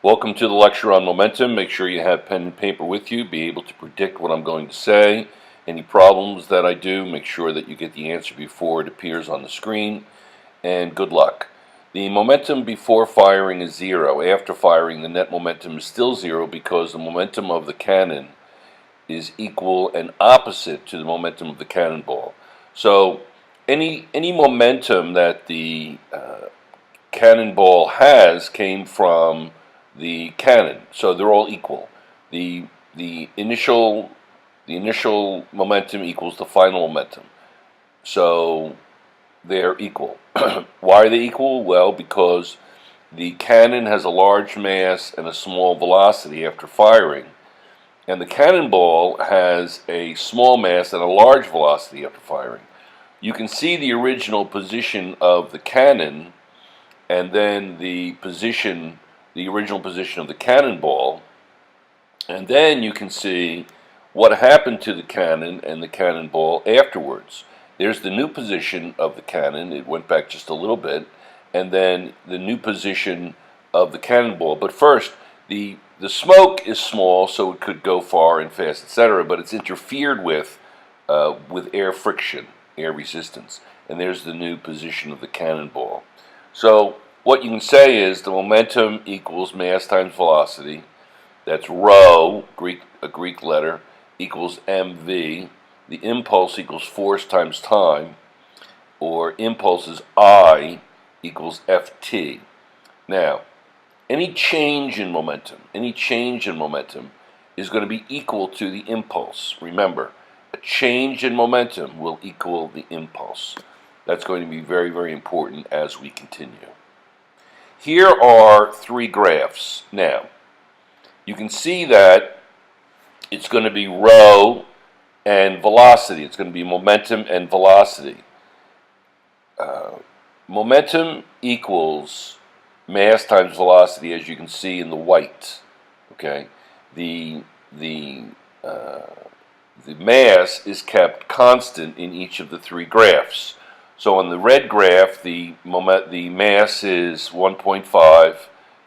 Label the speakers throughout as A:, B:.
A: Welcome to the lecture on momentum. Make sure you have pen and paper with you. Be able to predict what I'm going to say. Any problems that I do, make sure that you get the answer before it appears on the screen. And good luck. The momentum before firing is 0. After firing, the net momentum is still 0 because the momentum of the cannon is equal and opposite to the momentum of the cannonball. So any momentum that the cannonball has came from the cannon, so they're all equal. The initial momentum equals the final momentum, so they're equal. Why are they equal? Well, because the cannon has a large mass and a small velocity after firing, and the cannonball has a small mass and a large velocity after firing. You can see the original position of the cannon and then the original position of the cannonball, and then you can see what happened to the cannon and the cannonball afterwards. There's the new position of the cannon. It went back just a little bit, and then the new position of the cannonball. But first, the smoke is small, so it could go far and fast, etc., but it's interfered with air friction, air resistance. And there's the new position of the cannonball. So what you can say is the momentum equals mass times velocity. That's rho, a Greek letter, equals mv. The impulse equals force times time, or impulse is I equals ft. Now, any change in momentum is going to be equal to the impulse. Remember, a change in momentum will equal the impulse. That's going to be very, very important as we continue. Here are 3 graphs. Now, you can see that it's going to be rho and velocity. It's going to be momentum and velocity. Momentum equals mass times velocity, as you can see in the white. Okay, the mass is kept constant in each of the 3 graphs. So on the red graph, the mass is 1.5,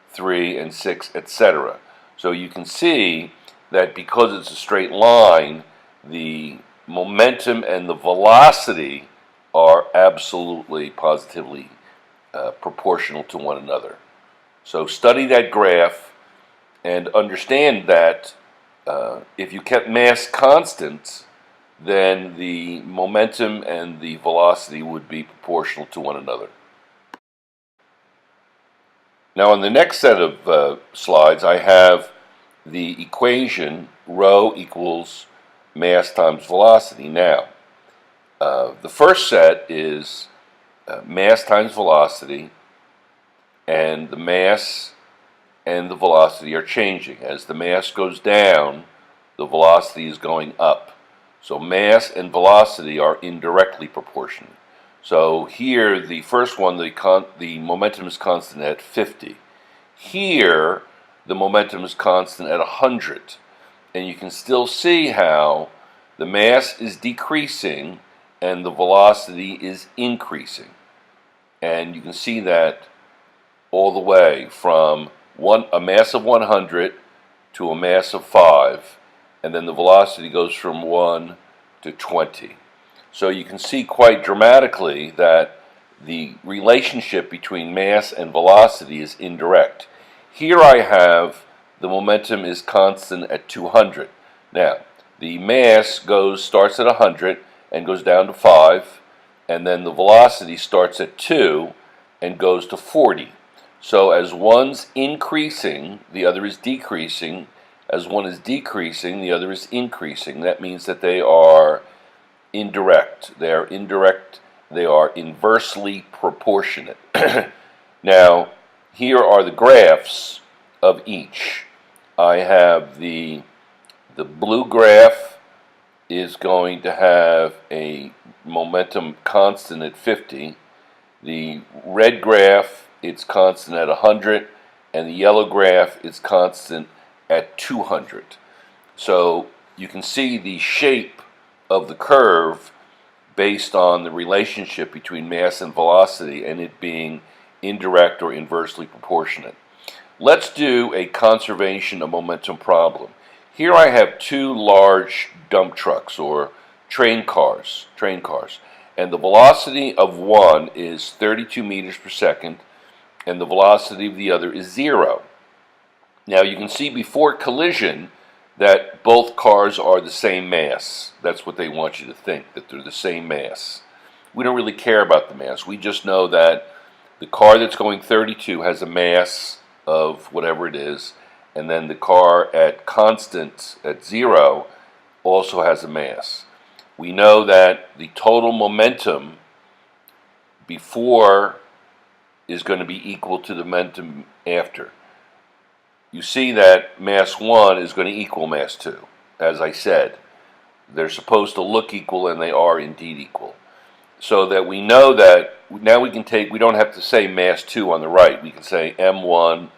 A: 3, and 6, etc. So you can see that because it's a straight line, the momentum and the velocity are absolutely, positively proportional to one another. So study that graph and understand that if you kept mass constant, then the momentum and the velocity would be proportional to one another. Now, on the next set of slides, I have the equation rho equals mass times velocity. Now, the first set is mass times velocity, and the mass and the velocity are changing. As the mass goes down, the velocity is going up. So mass and velocity are indirectly proportional. So here, the first one, the momentum is constant at 50. Here, the momentum is constant at 100. And you can still see how the mass is decreasing and the velocity is increasing. And you can see that all the way from a mass of 100 to a mass of 5. And then the velocity goes from 1 to 20. So you can see quite dramatically that the relationship between mass and velocity is indirect. Here I have the momentum is constant at 200. Now, the mass starts at 100 and goes down to 5, and then the velocity starts at 2 and goes to 40. So as one's increasing, the other is decreasing. As one is decreasing, the other is increasing. That means that they are indirect. They are indirect. They are inversely proportionate. Now, here are the graphs of each. I have the blue graph is going to have a momentum constant at 50. The red graph, it's constant at 100. And the yellow graph is constant at 200. So you can see the shape of the curve based on the relationship between mass and velocity and it being indirect or inversely proportionate. Let's do a conservation of momentum problem. Here I have two large dump trucks or train cars, and the velocity of one is 32 meters per second, and the velocity of the other is 0. Now you can see before collision that both cars are the same mass. That's what they want you to think, that they're the same mass. We don't really care about the mass. We just know that the car that's going 32 has a mass of whatever it is, and then the car at constant, at 0, also has a mass. We know that the total momentum before is going to be equal to the momentum after. You see that mass 1 is going to equal mass 2. As I said, they're supposed to look equal, and they are indeed equal. So that we know that now we don't have to say mass 2 on the right. We can say M1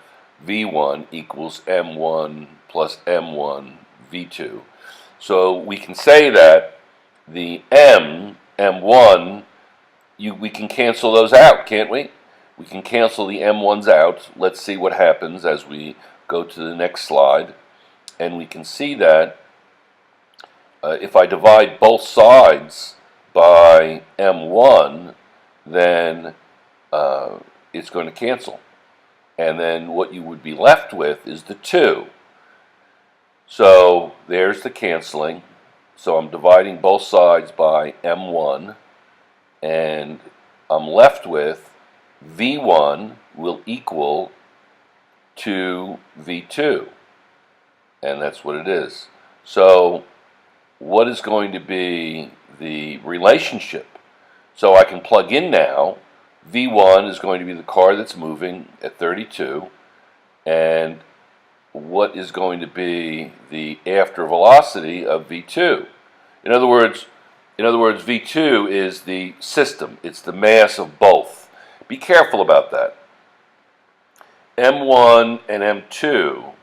A: V1 equals M1 plus M1 V2. So we can say that the M1, we can cancel those out, can't we? We can cancel the M1s out. Let's see what happens as we go to the next slide. And we can see that if I divide both sides by M1, then it's going to cancel. And then what you would be left with is the 2. So there's the canceling. So I'm dividing both sides by M1, and I'm left with V1 will equal to V2. And that's what it is. So what is going to be the relationship? So I can plug in now. V1 is going to be the car that's moving at 32, and what is going to be the after velocity of V2? In other words, V2 is the system. It's the mass of both. Be careful about that. M1 and M2,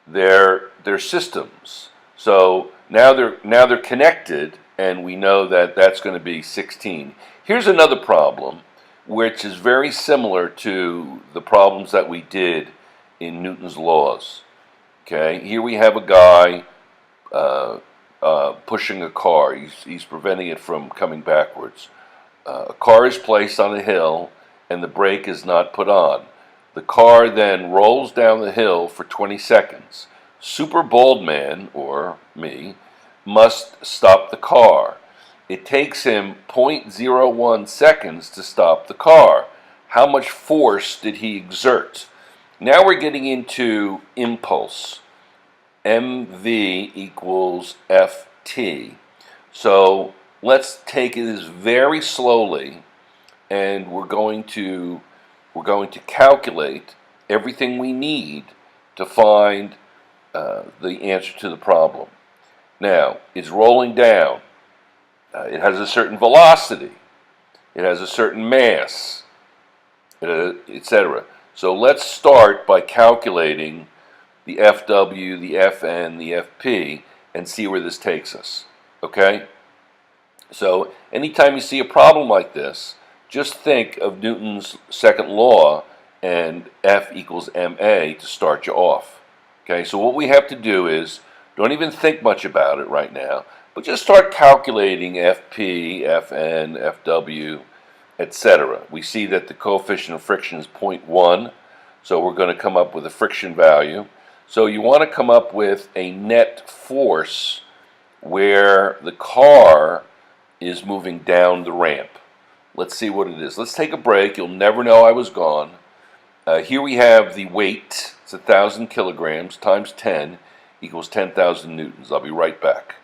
A: they're systems. So now they're connected, and we know that that's going to be 16. Here's another problem, which is very similar to the problems that we did in Newton's laws. Okay, here we have a guy pushing a car. He's preventing it from coming backwards. A car is placed on a hill, and the brake is not put on. The car then rolls down the hill for 20 seconds. Super bold man, or me, must stop the car. It takes him 0.01 seconds to stop the car. How much force did he exert? Now we're getting into impulse. mv equals ft. So let's take it as very slowly, and we're going to calculate everything we need to find the answer to the problem. Now, it's rolling down. It has a certain velocity. It has a certain mass, etc. So let's start by calculating the FW, the FN, the FP, and see where this takes us. Okay? So anytime you see a problem like this, just think of Newton's second law and F equals ma to start you off. Okay? So what we have to do is, don't even think much about it right now, but just start calculating FP, FN, FW, etc. We see that the coefficient of friction is 0.1, so we're going to come up with a friction value. So you want to come up with a net force where the car is moving down the ramp. Let's see what it is. Let's take a break. You'll never know I was gone. Here we have the weight. It's 1,000 kilograms times 10 equals 10,000 newtons. I'll be right back.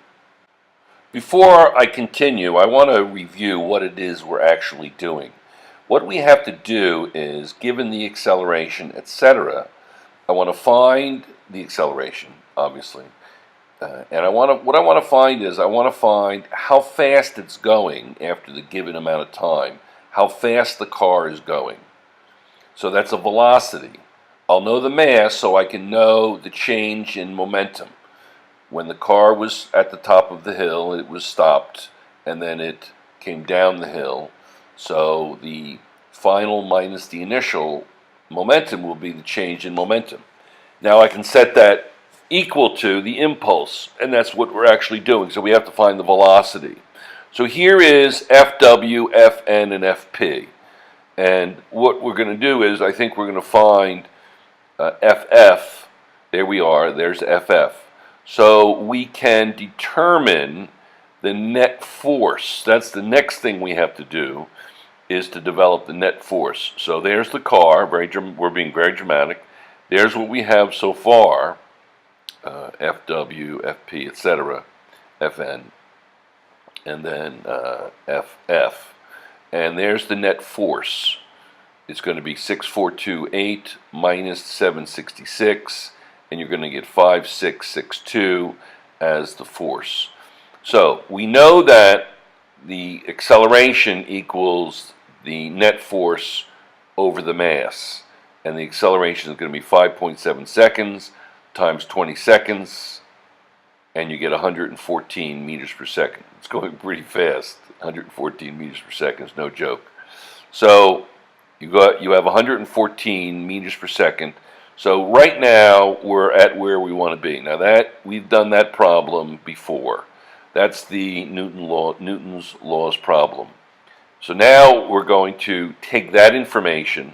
A: Before I continue, I want to review what it is we're actually doing. What we have to do is, given the acceleration, etc., I want to find the acceleration, obviously. And what I want to find is, I want to find how fast it's going after the given amount of time, how fast the car is going. So that's a velocity. I'll know the mass so I can know the change in momentum. When the car was at the top of the hill, it was stopped, and then it came down the hill. So the final minus the initial momentum will be the change in momentum. Now I can set that equal to the impulse, and that's what we're actually doing. So we have to find the velocity. So here is Fw, Fn, and Fp. And what we're going to do is, I think we're going to find Ff. There we are, there's Ff. So we can determine the net force. That's the next thing we have to do, is to develop the net force. So there's the car, we're being very dramatic. There's what we have so far, Fw, Fp, etc., Fn, and then Ff. And there's the net force. It's going to be 6428 minus 766, and you're going to get 5662 as the force. So we know that the acceleration equals the net force over the mass, and the acceleration is going to be 5.7 seconds times 20 seconds, and you get 114 meters per second. It's going pretty fast. 114 meters per second is no joke. So you have 114 meters per second. So right now we're at where we want to be. Now that we've done that problem before. That's the Newton's laws problem. So now we're going to take that information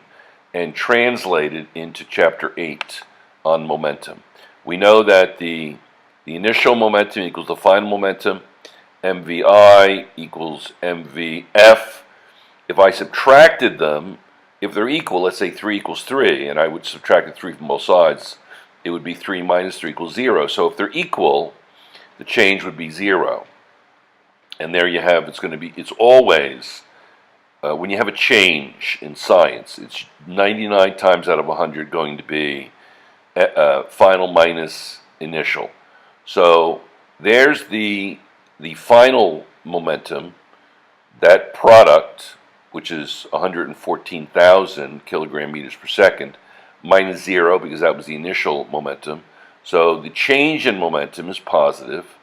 A: and translate it into Chapter 8 on momentum. We know that the initial momentum equals the final momentum. MVI equals MVF. If I subtracted them, if they're equal, let's say 3 equals 3, and I would subtract 3 from both sides, it would be 3 minus 3 equals 0. So if they're equal, the change would be 0. And there you have, it's always, when you have a change in science, it's 99 times out of 100 going to be final minus initial. So there's the final momentum, that product, which is 114,000 kilogram meters per second, minus 0, because that was the initial momentum. So the change in momentum is positive,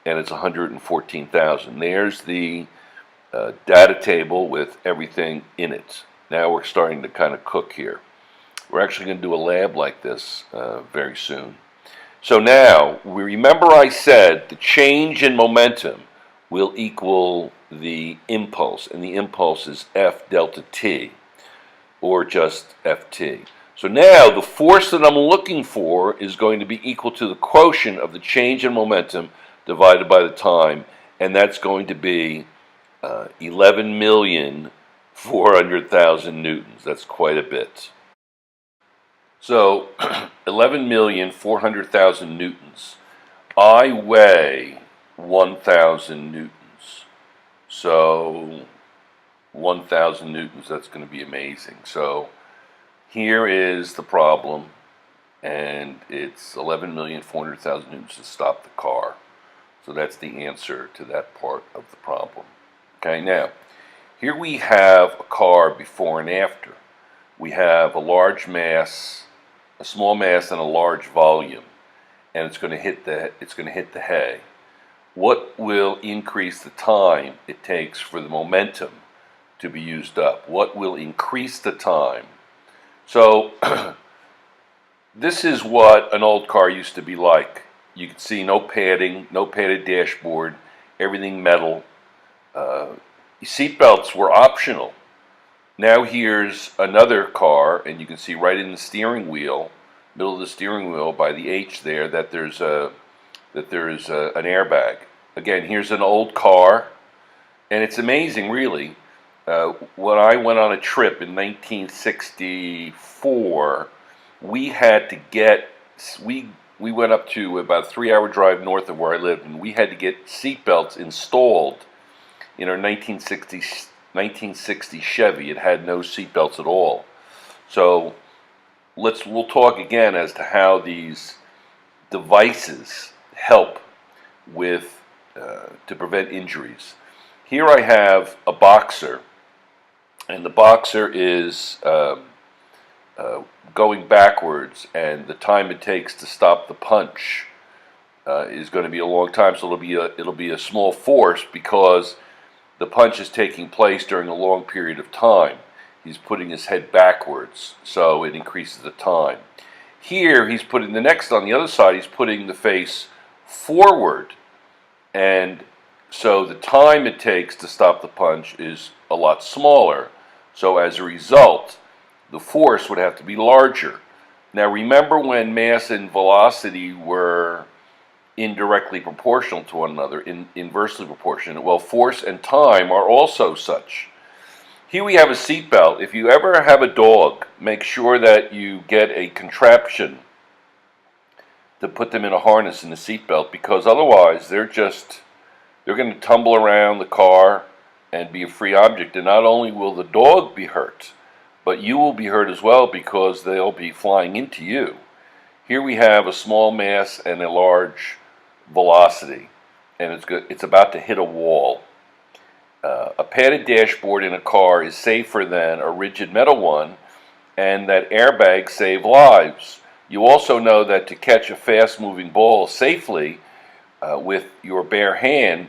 A: and it's 114,000. There's the data table with everything in it. Now we're starting to kind of cook here. We're actually going to do a lab like this very soon. So now, we remember I said the change in momentum will equal the impulse, and the impulse is F delta t, or just Ft. So now the force that I'm looking for is going to be equal to the quotient of the change in momentum divided by the time, and that's going to be 11,400,000 newtons. That's quite a bit. So 11,400,000 newtons. I weigh 1,000 newtons. So 1,000 newtons, that's going to be amazing. So here is the problem, and it's 11,400,000 newtons to stop the car. So that's the answer to that part of the problem. Okay, now, here we have a car before and after. We have a large mass, a small mass, and a large volume, and it's going to hit the hay. What will increase the time it takes for the momentum to be used up? What will increase the time? So this is what an old car used to be like. You can see no padding, no padded dashboard, everything metal. Seatbelts were optional. Now here's another car, and you can see right in the steering wheel, middle of the steering wheel by the H there, that there's an airbag. Again, here's an old car, and it's amazing, really. When I went on a trip in 1964, we had to get we went up to about a 3-hour drive north of where I lived, and we had to get seatbelts installed in our 1960 Chevy. It had no seatbelts at all. So we'll talk again as to how these devices help with to prevent injuries. Here I have a boxer, and the boxer is going backwards, and the time it takes to stop the punch is going to be a long time. So it'll be a small force because the punch is taking place during a long period of time. he's putting his head backwards, so it increases the time. Here, he's putting the next on the other side, he's putting the face forward, and so the time it takes to stop the punch is a lot smaller. So as a result, the force would have to be larger. Now remember when mass and velocity were indirectly proportional to one another, inversely proportional. Well, force and time are also such. Here we have a seatbelt. If you ever have a dog, make sure that you get a contraption to put them in a harness in the seatbelt, because otherwise they're going to tumble around the car and be a free object. And not only will the dog be hurt, but you will be hurt as well, because they'll be flying into you. Here we have a small mass and a large velocity, and it's about to hit a wall. A padded dashboard in a car is safer than a rigid metal one, and that airbags save lives. You also know that to catch a fast-moving ball safely with your bare hand,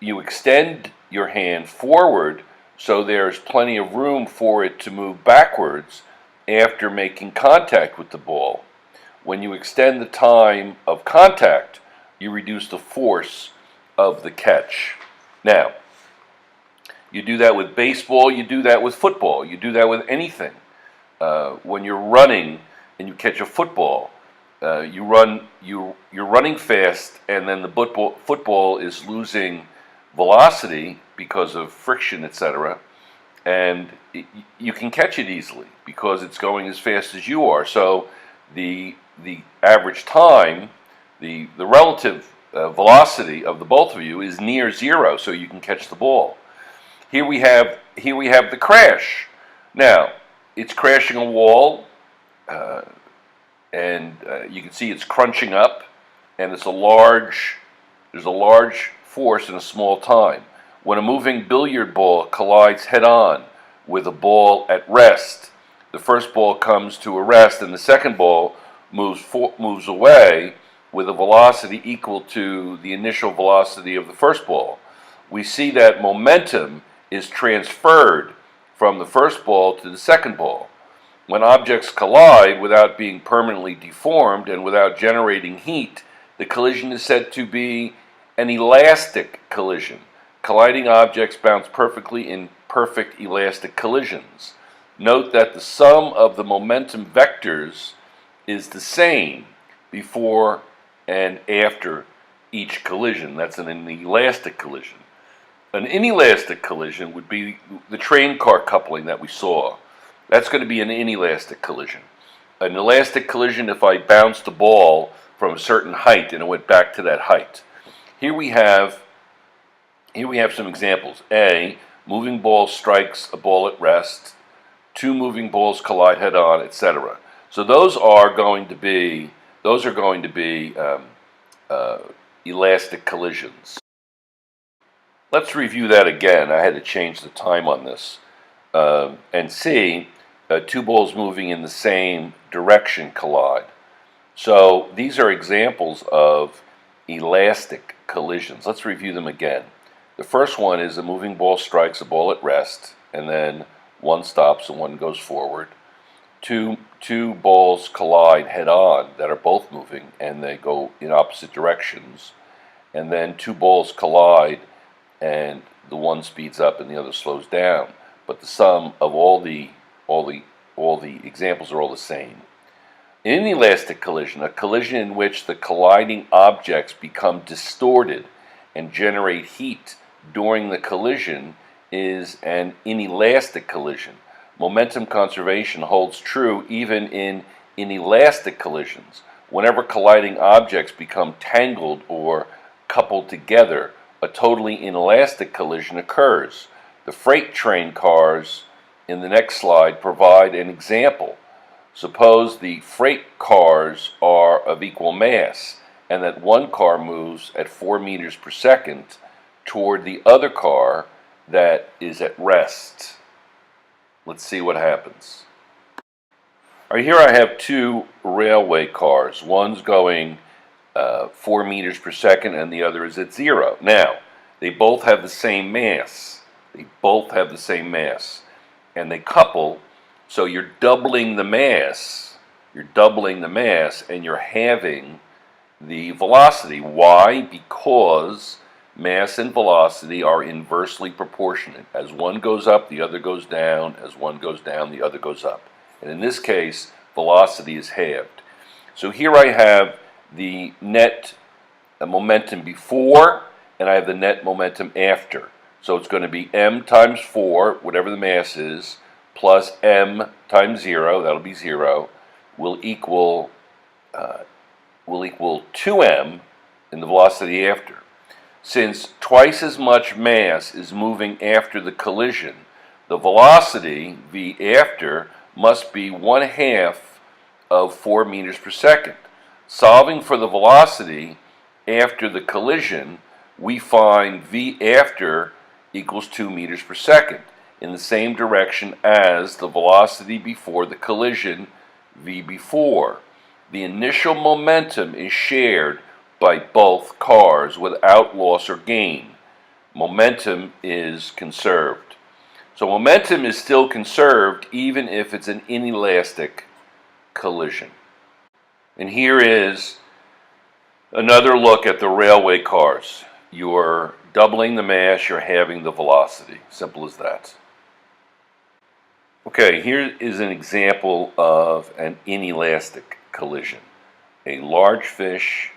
A: you extend your hand forward so there's plenty of room for it to move backwards after making contact with the ball. When you extend the time of contact, you reduce the force of the catch. Now, you do that with baseball, you do that with football, you do that with anything. When you're running and you catch a football, you're running fast, and then the football is losing velocity because of friction, etc., and you can catch it easily because it's going as fast as you are. So the average time, the relative velocity of the both of you is near zero, so you can catch the ball. Here we have the crash. Now, it's crashing a wall, and you can see it's crunching up, and there's a large force in a small time. When a moving billiard ball collides head-on with a ball at rest, the first ball comes to a rest, and the second ball moves away with a velocity equal to the initial velocity of the first ball. We see that momentum is transferred from the first ball to the second ball. When objects collide without being permanently deformed and without generating heat, the collision is said to be an elastic collision. Colliding objects bounce perfectly in perfect elastic collisions. Note that the sum of the momentum vectors is the same before and after each collision. That's an inelastic collision. An inelastic collision would be the train car coupling that we saw. That's going to be an inelastic collision. An elastic collision if I bounced the ball from a certain height and it went back to that height. Here we have some examples. A, moving ball strikes a ball at rest. Two moving balls collide head-on, etc. So those are going to be elastic collisions. Let's review that again. I had to change the time on this. And see, two balls moving in the same direction collide. So these are examples of elastic collisions. Let's review them again. The first one is a moving ball strikes a ball at rest, and then one stops and one goes forward. Two balls collide head-on that are both moving, and they go in opposite directions. And then two balls collide, and the one speeds up and the other slows down. But the sum of all the examples are all the same. In an elastic collision, a collision in which the colliding objects become distorted and generate heat during the collision is an inelastic collision. Momentum conservation holds true even in inelastic collisions. Whenever colliding objects become tangled or coupled together, a totally inelastic collision occurs. The freight train cars in the next slide provide an example. Suppose the freight cars are of equal mass and that one car moves at 4 meters per second toward the other car that is at rest. Let's see what happens. All right, here I have two railway cars. One's going 4 meters per second and the other is at 0. Now, they both have the same mass. and they couple, so you're doubling the mass. You're doubling the mass, and you're halving the velocity. Why? Because mass and velocity are inversely proportionate. As one goes up, the other goes down. As one goes down, the other goes up. And in this case, velocity is halved. So here I have the net momentum before, and I have the net momentum after. So it's going to be m times 4, whatever the mass is, plus m times 0, that'll be 0, will equal 2m in the velocity after. Since twice as much mass is moving after the collision, the velocity, v after, must be 1/2 of 4 meters per second. Solving for the velocity after the collision, we find v after equals 2 meters per second, in the same direction as the velocity before the collision, v before. The initial momentum is shared by both cars without loss or gain. Momentum is conserved. So momentum is still conserved even if it's an inelastic collision. And here is another look at the railway cars. You're doubling the mass, you're halving the velocity. Simple as that. Okay, here is an example of an inelastic collision. A large fish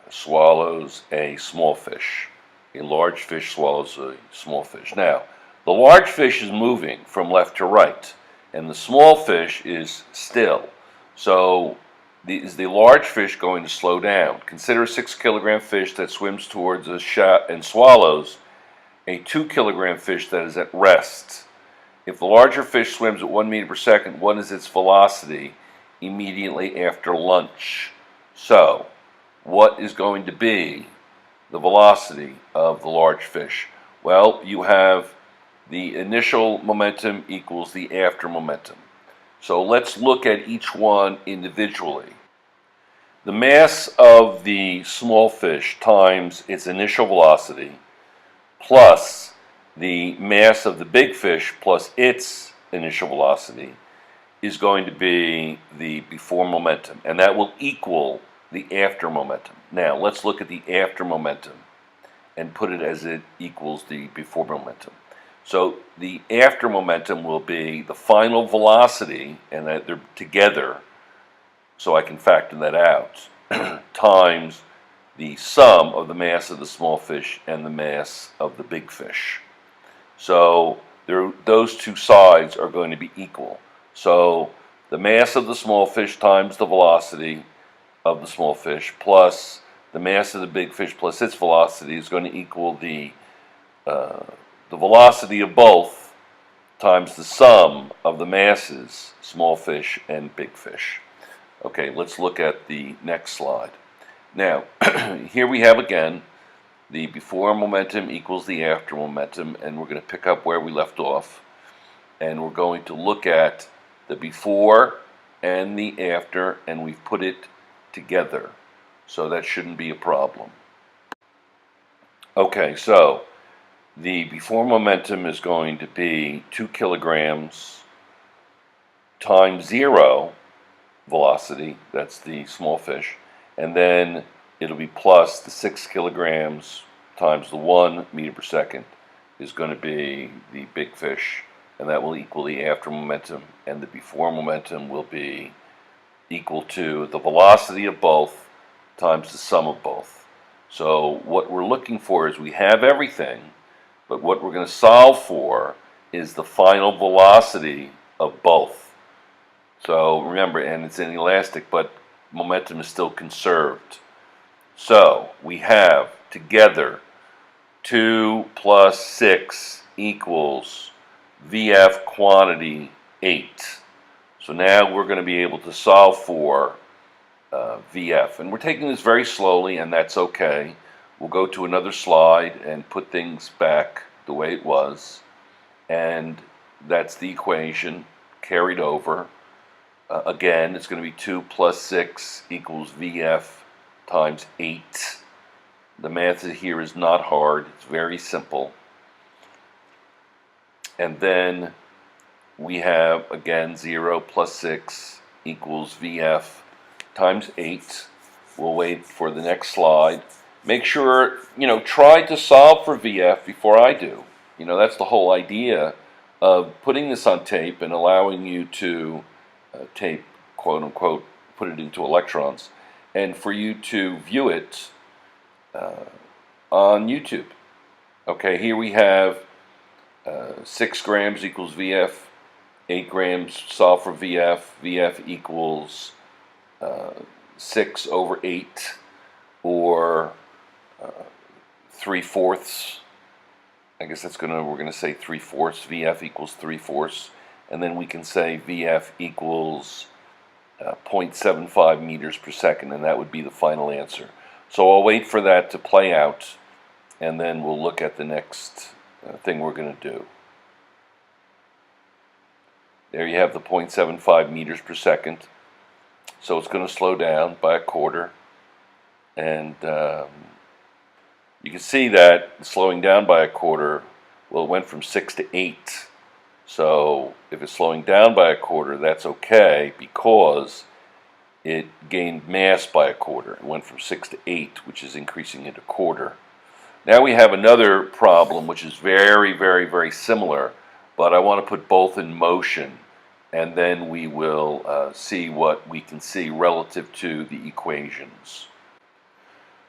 A: swallows a small fish. A large fish swallows a small fish. Now, the large fish is moving from left to right, and the small fish is still. So, is the large fish going to slow down? Consider a 6-kilogram fish that swims towards a shot and swallows a 2-kilogram fish that is at rest. If the larger fish swims at 1 meter per second, what is its velocity immediately after lunch? So, what is going to be the velocity of the large fish? Well, you have the initial momentum equals the after momentum. So let's look at each one individually. The mass of the small fish times its initial velocity plus the mass of the big fish plus its initial velocity is going to be the before momentum, and that will equal the after momentum. Now, let's look at the after momentum and put it as it equals the before momentum. So the after momentum will be the final velocity, and that they're together, so I can factor that out, times the sum of the mass of the small fish and the mass of the big fish. So those two sides are going to be equal. So the mass of the small fish times the velocity of the small fish plus the mass of the big fish plus its velocity is going to equal the velocity of both times the sum of the masses, small fish and big fish. Okay, let's look at the next slide. Now, here we have again the before momentum equals the after momentum, and we're going to pick up where we left off, and we're going to look at the before and the after, and we've put it together, so that shouldn't be a problem. Okay, so the before momentum is going to be 2 kilograms times 0 velocity, that's the small fish, and then it'll be plus the 6 kilograms times the 1 meter per second is going to be the big fish, and that will equal the after momentum, and the before momentum will be equal to the velocity of both times the sum of both. So what we're looking for is we have everything, but what we're going to solve for is the final velocity of both. So remember, and it's inelastic, but momentum is still conserved. So we have together 2 plus 6 equals VF quantity 8. So now we're going to be able to solve for VF. And we're taking this very slowly, and that's okay. We'll go to another slide and put things back the way it was. And that's the equation carried over. Again, it's going to be 2 plus 6 equals VF times 8. The math here is not hard. It's very simple. And then we have, again, 0 plus 6 equals VF times 8. We'll wait for the next slide. Make sure, try to solve for VF before I do. That's the whole idea of putting this on tape and allowing you to tape, quote unquote, put it into electrons, and for you to view it on YouTube. Okay, here we have 6 grams equals VF, 8 grams solve for VF. VF equals 6 over 8, or 3/4. I guess we're gonna say 3/4. VF equals 3/4, and then we can say VF equals 0.75 meters per second, and that would be the final answer. So I'll wait for that to play out, and then we'll look at the next thing we're going to do. There you have the 0.75 meters per second. So it's going to slow down by a quarter, and you can see that slowing down by a quarter, well, it went from 6 to 8. So if it's slowing down by a quarter, that's okay, because it gained mass by a quarter. It went from 6 to 8, which is increasing it a quarter. Now we have another problem which is very, very, very similar, but I want to put both in motion, and then we will see what we can see relative to the equations.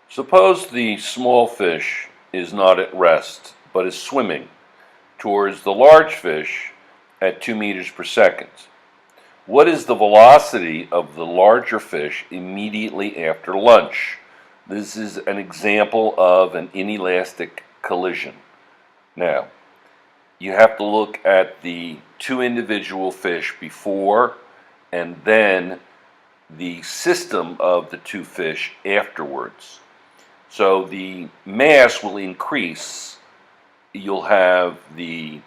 A: Suppose the small fish is not at rest, but is swimming towards the large fish at 2 meters per second. What is the velocity of the larger fish immediately after lunch? This is an example of an inelastic collision. Now, you have to look at the 2 individual fish before, and then the system of the 2 fish afterwards. So the mass will increase. You'll have the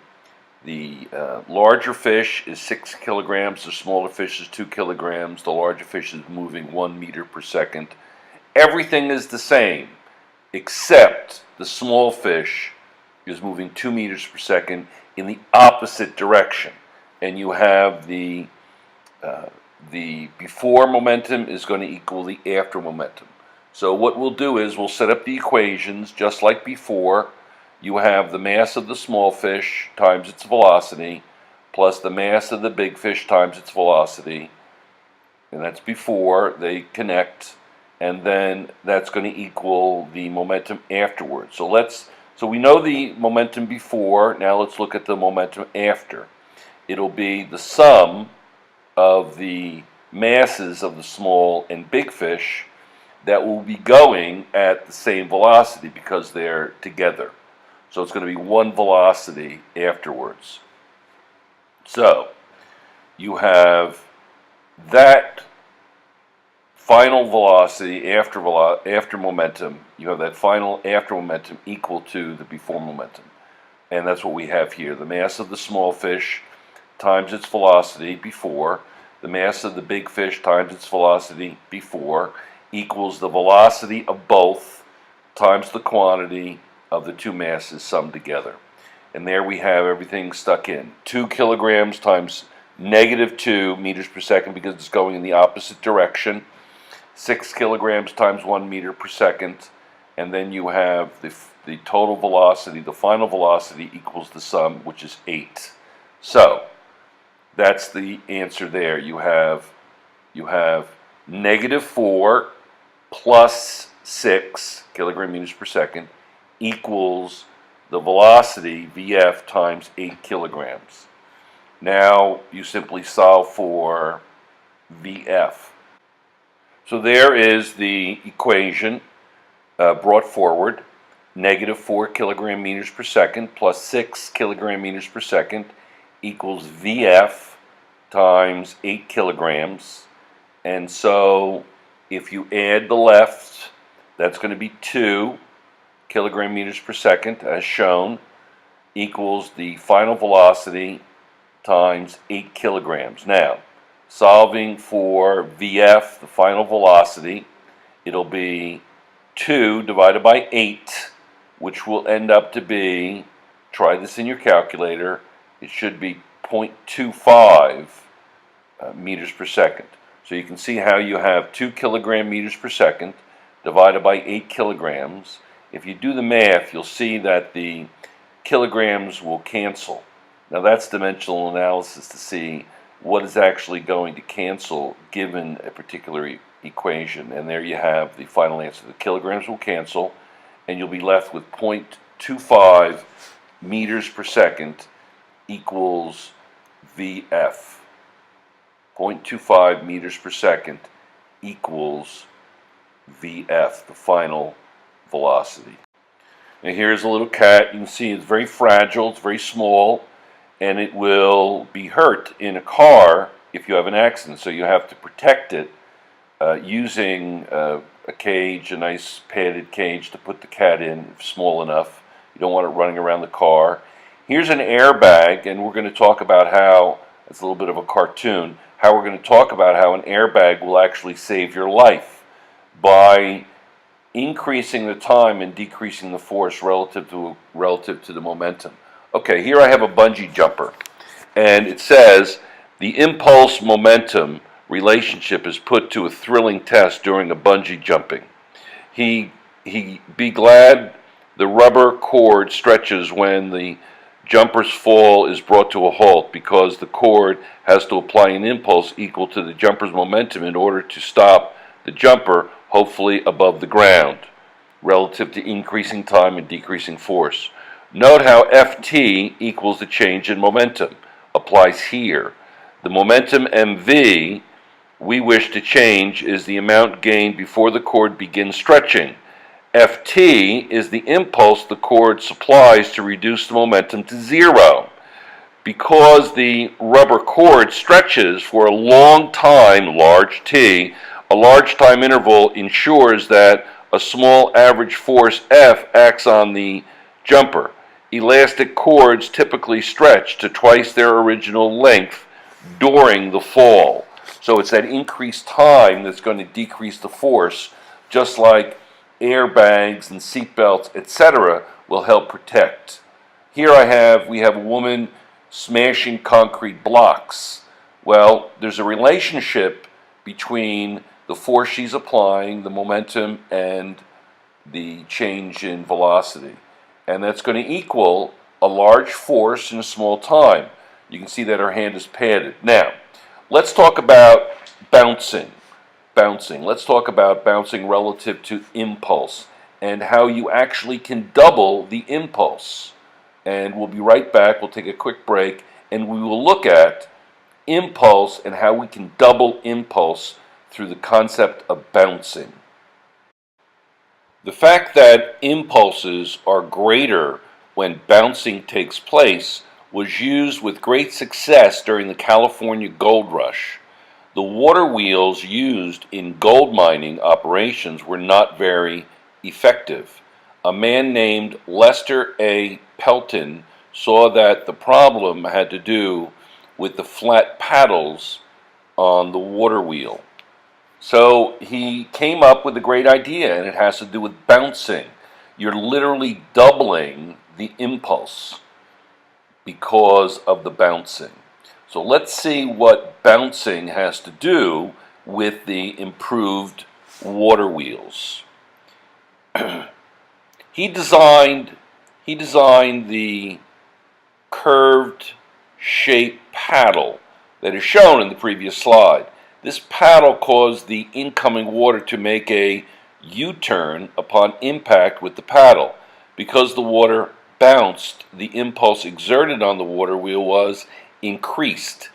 A: larger fish is 6 kilograms, the smaller fish is 2 kilograms, the larger fish is moving 1 meter per second. Everything is the same, except the small fish is moving 2 meters per second in the opposite direction. And you have the before momentum is going to equal the after momentum. So what we'll do is we'll set up the equations just like before. You have the mass of the small fish times its velocity, plus the mass of the big fish times its velocity. And that's before they connect. And then that's going to equal the momentum afterwards. So we know the momentum before. Now let's look at the momentum after. It'll be the sum of the masses of the small and big fish that will be going at the same velocity because they're together. So it's going to be one velocity afterwards. So you have that final velocity after momentum. You have that final after momentum equal to the before momentum. And that's what we have here. The mass of the small fish times its velocity before. The mass of the big fish times its velocity before equals the velocity of both times the quantity of the 2 masses summed together. And there we have everything stuck in. 2 kilograms times -2 meters per second because it's going in the opposite direction. 6 kilograms times 1 meter per second. And then you have the total velocity, the final velocity equals the sum, which is 8. So that's the answer there. You have -4 plus 6 kilogram meters per second equals the velocity VF times 8 kilograms. Now you simply solve for VF. So there is the equation brought forward. -4 kilogram meters per second plus 6 kilogram meters per second equals VF times 8 kilograms. And so if you add the left, that's going to be 2 kilogram meters per second, as shown, equals the final velocity times 8 kilograms. Now, solving for VF, the final velocity, it'll be 2 divided by 8, which will end up to be, try this in your calculator, it should be 0.25 meters per second. So you can see how you have 2 kilogram meters per second divided by 8 kilograms. If you do the math, you'll see that the kilograms will cancel. Now that's dimensional analysis to see what is actually going to cancel given a particular equation. And there you have the final answer. The kilograms will cancel, and you'll be left with 0.25 meters per second equals VF. 0.25 meters per second equals VF, the final velocity. And here's a little cat. You can see it's very fragile, it's very small, and it will be hurt in a car if you have an accident. So you have to protect it using a cage, a nice padded cage to put the cat in, small enough. You don't want it running around the car. Here's an airbag, and we're going to talk about how, it's a little bit of a cartoon, how we're going to talk about how an airbag will actually save your life by increasing the time and decreasing the force relative to the momentum. Okay, here I have a bungee jumper, and it says the impulse momentum relationship is put to a thrilling test during a bungee jumping. He be glad the rubber cord stretches when the jumper's fall is brought to a halt, because the cord has to apply an impulse equal to the jumper's momentum in order to stop the jumper, hopefully above the ground, relative to increasing time and decreasing force. Note how Ft equals the change in momentum applies here. The momentum mv we wish to change is the amount gained before the cord begins stretching. Ft is the impulse the cord supplies to reduce the momentum to zero. Because the rubber cord stretches for a long time, large T, a large time interval ensures that a small average force F acts on the jumper. Elastic cords typically stretch to twice their original length during the fall. So it's that increased time that's going to decrease the force, just like airbags and seatbelts, etc., will help protect. Here we have a woman smashing concrete blocks. Well, there's a relationship between the force she's applying, the momentum, and the change in velocity. And that's going to equal a large force in a small time. You can see that her hand is padded. Now, let's talk about bouncing. Let's talk about bouncing relative to impulse and how you actually can double the impulse. And we'll be right back. We'll take a quick break, and we will look at impulse and how we can double impulse through the concept of bouncing. The fact that impulses are greater when bouncing takes place was used with great success during the California gold rush. The water wheels used in gold mining operations were not very effective. A man named Lester A. Pelton saw that the problem had to do with the flat paddles on the water wheel. So he came up with a great idea, and it has to do with bouncing. You're literally doubling the impulse because of the bouncing. So let's see what bouncing has to do with the improved water wheels. He designed the curved shape paddle that is shown in the previous slide. This paddle caused the incoming water to make a U-turn upon impact with the paddle. Because the water bounced, the impulse exerted on the water wheel was increased.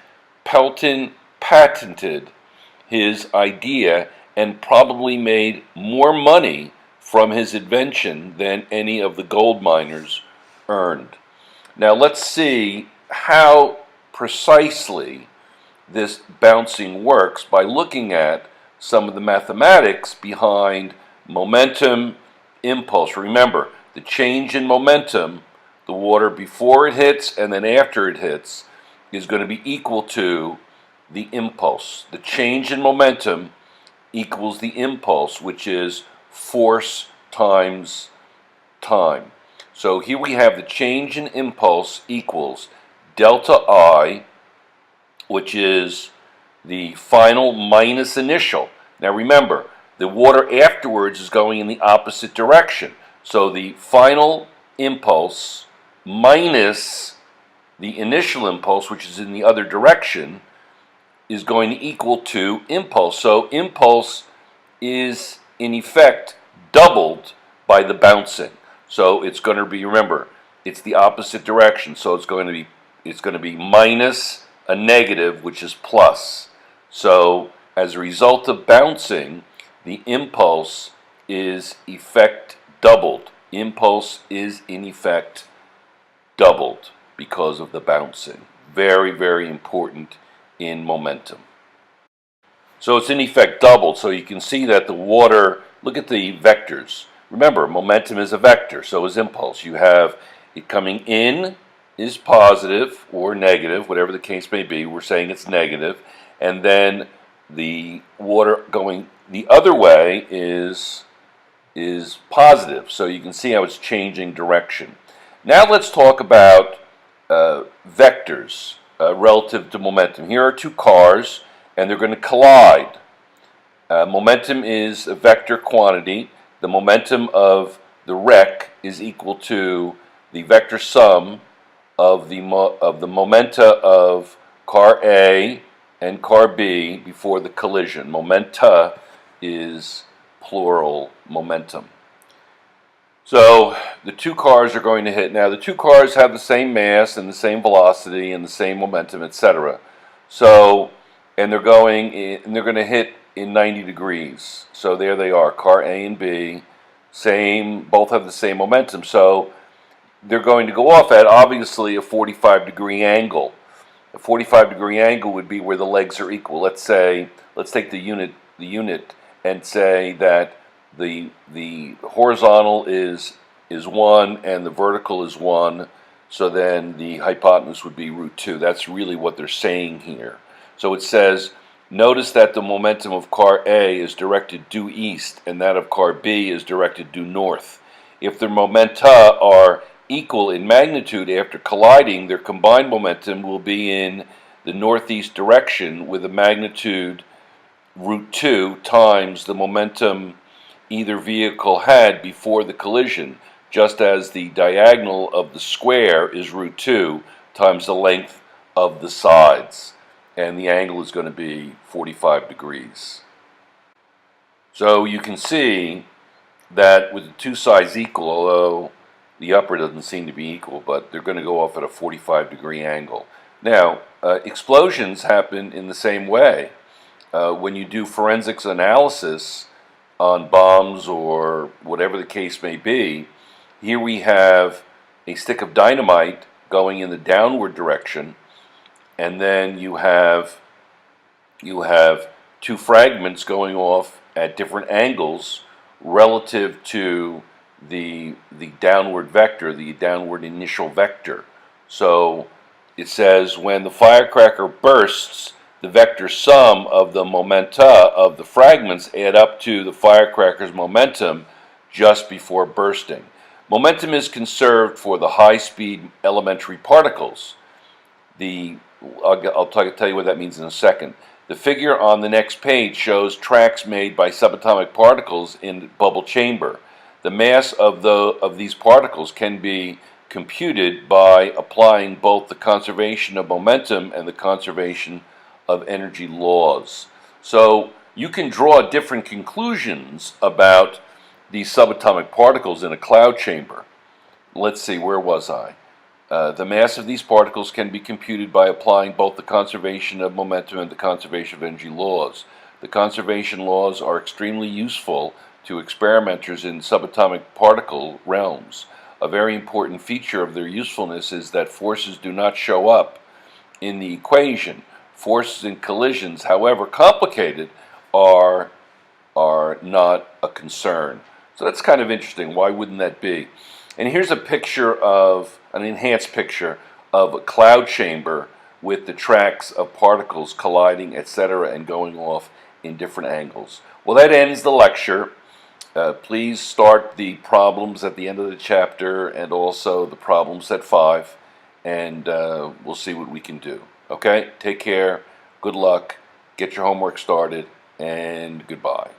A: Pelton patented his idea and probably made more money from his invention than any of the gold miners earned. Now let's see how precisely this bouncing works by looking at some of the mathematics behind momentum, impulse. Remember, the change in momentum, the water before it hits and then after it hits, is going to be equal to the impulse. The change in momentum equals the impulse, which is force times time. So here we have the change in impulse equals delta I which is the final minus initial. Now remember, the water afterwards is going in the opposite direction. So the final impulse minus the initial impulse, which is in the other direction, is going to equal to impulse. So impulse is in effect doubled by the bouncing. So it's going to be, remember, it's the opposite direction. So it's going to be minus a negative, which is plus. So as a result of bouncing, the impulse is effect doubled. Impulse is in effect doubled because of the bouncing. Very, very important in momentum. So it's in effect doubled, so you can see that the water, look at the vectors. Remember, momentum is a vector, so is impulse. You have it coming in is positive or negative, whatever the case may be. We're saying it's negative. And then the water going the other way is positive, so you can see how it's changing direction. Now let's talk about vectors relative to momentum. Here are two cars, and they're going to collide. Momentum is a vector quantity. The momentum of the wreck is equal to the vector sum of the momenta of car A and car B before the collision. Momenta is plural momentum. So the two cars are going to hit. Now the two cars have the same mass and the same velocity and the same momentum, etc. So, and they're going to hit in 90 degrees. So there they are, car A and B, both have the same momentum. So they're going to go off at obviously a 45-degree angle. A 45-degree angle would be where the legs are equal. Let's take the unit and say that the horizontal is 1 and the vertical is 1, so then the hypotenuse would be √2. That's really what they're saying here. So it says, notice that the momentum of car A is directed due east and that of car B is directed due north. If their momenta are equal in magnitude after colliding, their combined momentum will be in the northeast direction with a magnitude √2 times the momentum either vehicle had before the collision, just as the diagonal of the square is √2 times the length of the sides, and the angle is going to be 45 degrees. So you can see that with the two sides equal, although the upper doesn't seem to be equal, but they're going to go off at a 45-degree angle. Now, explosions happen in the same way. When you do forensics analysis on bombs or whatever the case may be, here we have a stick of dynamite going in the downward direction, and then you have two fragments going off at different angles relative to the downward vector, the downward initial vector. So it says when the firecracker bursts, the vector sum of the momenta of the fragments add up to the firecracker's momentum just before bursting. Momentum is conserved for the high-speed elementary particles. I'll tell you what that means in a second. The figure on the next page shows tracks made by subatomic particles in the bubble chamber. The mass of these particles can be computed by applying both the conservation of momentum and the conservation of energy laws. So you can draw different conclusions about these subatomic particles in a cloud chamber. Let's see, where was I? The mass of these particles can be computed by applying both the conservation of momentum and the conservation of energy laws. The conservation laws are extremely useful to experimenters in subatomic particle realms. A very important feature of their usefulness is that forces do not show up in the equation. Forces in collisions, however complicated, are not a concern. So that's kind of interesting. Why wouldn't that be? And here's a picture of, an enhanced picture of a cloud chamber with the tracks of particles colliding, etc., and going off in different angles. Well, that ends the lecture. Please start the problems at the end of the chapter and also the problem set 5, and we'll see what we can do. Okay, take care, good luck, get your homework started, and goodbye.